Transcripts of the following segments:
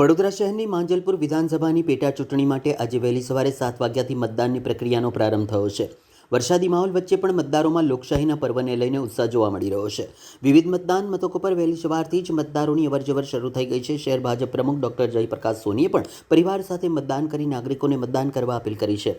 વડોદરા શહેરની માંજલપુર વિધાનસભાની પેટા ચૂંટણી માટે આજે વહેલી સવારે 7 વાગ્યાથી મતદાનની પ્રક્રિયાનો પ્રારંભ થયો છે। વરસાદી માહોલ વચ્ચે પણ મતદારોમાં લોકશાહીના પર્વને લઈને ઉત્સાહ જોવા મળી રહ્યો છે। વિવિધ મતદાન મથકો પર વહેલી સવારથી જ મતદારોની અવરજવર શરૂ થઈ ગઈ છે। શહેર ભાજપ પ્રમુખ ડોક્ટર જયપ્રકાશ સોનીએ પણ પરિવાર સાથે મતદાન કરી નાગરિકોને મતદાન કરવા અપીલ કરી છે।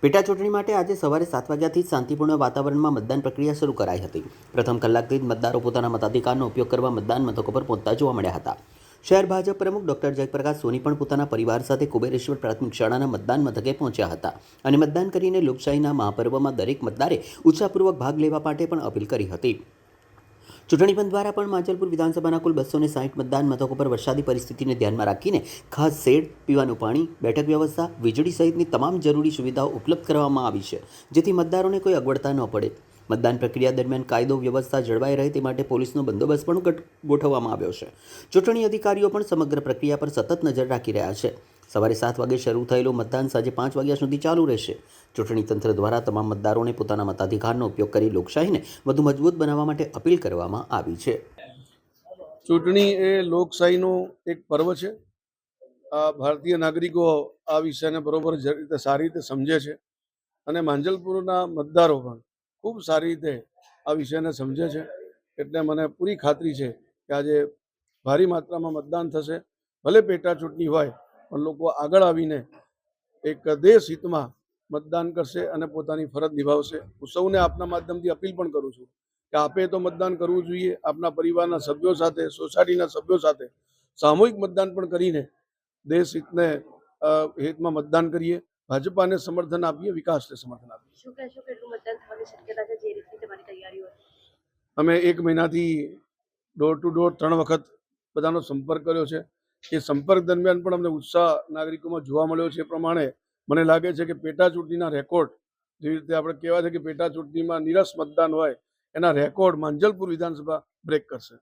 પેટા ચૂંટણી માટે આજે સવારે 7 વાગ્યાથી જ શાંતિપૂર્ણ વાતાવરણમાં મતદાન પ્રક્રિયા શરૂ કરાઈ હતી। પ્રથમ કલાકથી જ મતદારો પોતાના મતાધિકારનો ઉપયોગ કરવા મતદાન મથકો પર પહોંચતા જોવા મળ્યા હતા। શહેર ભાજપ પ્રમુખ ડોક્ટર જયપ્રકાશ સોની પણ પોતાના પરિવાર સાથે કુબેરેશ્વર પ્રાથમિક શાળાના મતદાન મથકે પહોંચ્યા હતા અને મતદાન કરીને લોકશાહીના મહાપર્વમાં દરેક મતદારે ઉત્સાહપૂર્વક ભાગ લેવા માટે પણ અપીલ કરી હતી। ચૂંટણી પંચ દ્વારા પણ માંજલપુર વિધાનસભાના કુલ 260 મતદાન મથકો પર વરસાદી પરિસ્થિતિને ધ્યાનમાં રાખીને ખાસ શેડ, પીવાનું પાણી, બેઠક વ્યવસ્થા, વીજળી સહિતની તમામ જરૂરી સુવિધાઓ ઉપલબ્ધ કરવામાં આવી છે, જેથી મતદારોને કોઈ અગવડતા ન પડે। મતદાન પ્રક્રિયા દરમિયાન કાયદો વ્યવસ્થા જળવાઈ રહે તે માટે પોલીસનો બંદોબસ્ત પણ ગોઠવવામાં આવ્યો છે। ચૂંટણી અધિકારીઓ પણ સમગ્ર પ્રક્રિયા પર સતત નજર રાખી રહ્યા છે। સવારે 7 વાગે શરૂ થયેલું મતદાન સાંજે 5 વાગ્યા સુધી ચાલુ રહેશે। ચૂંટણી તંત્ર દ્વારા તમામ મતદારોને પોતાના મતાધિકારનો ઉપયોગ કરી લોકશાહીને વધુ મજબૂત બનાવવા માટે અપીલ કરવામાં આવી છે। ચૂંટણી એ લોકશાહીનું એક પર્વ છે। ભારતીય નાગરિકો આ વિષયને બરોબર સારી રીતે સમજે છે અને માંજલપુરના મતદારો પણ ખૂબ સારી રીતે આ વિષયને સમજે છે। એટલે મને પૂરી ખાતરી છે કે આજે ભારી માત્રામાં મતદાન થશે। ભલે પેટા ચૂંટણી હોય પણ લોકો આગળ આવીને એક દેશ હિતમાં મતદાન કરશે અને પોતાની ફરજ નિભાવશે। હું સૌને આપના માધ્યમથી અપીલ પણ કરું છું કે આપે તો મતદાન કરવું જોઈએ। આપના પરિવારના સભ્યો સાથે, સોસાયટીના સભ્યો સાથે સામૂહિક મતદાન પણ કરીને દેશ હિતમાં મતદાન કરીએ। ભાજપાને સમર્થન આપીએ, વિકાસને સમર્થન આપીએ। શું કહેશો કેટલું મતદાન થવાની શક્યતા છે જે રીતની તમારી તૈયારીઓ છે? અમે 1 મહિનાથી ડોર ટુ ડોર 3 વખત બધાનો સંપર્ક કર્યો છે। એ સંપર્ક દરમિયાન પણ અમને ઉત્સાહ નાગરિકોમાં જોવા મળ્યો છે। એ પ્રમાણે મને લાગે છે કે પેટા ચૂંટણીના રેકોર્ડ, જેવી રીતે આપણે કહેવાય છે કે પેટા ચૂંટણીમાં નીરસ મતદાન હોય, એના રેકોર્ડ માંજલપુર વિધાનસભા બ્રેક કરશે।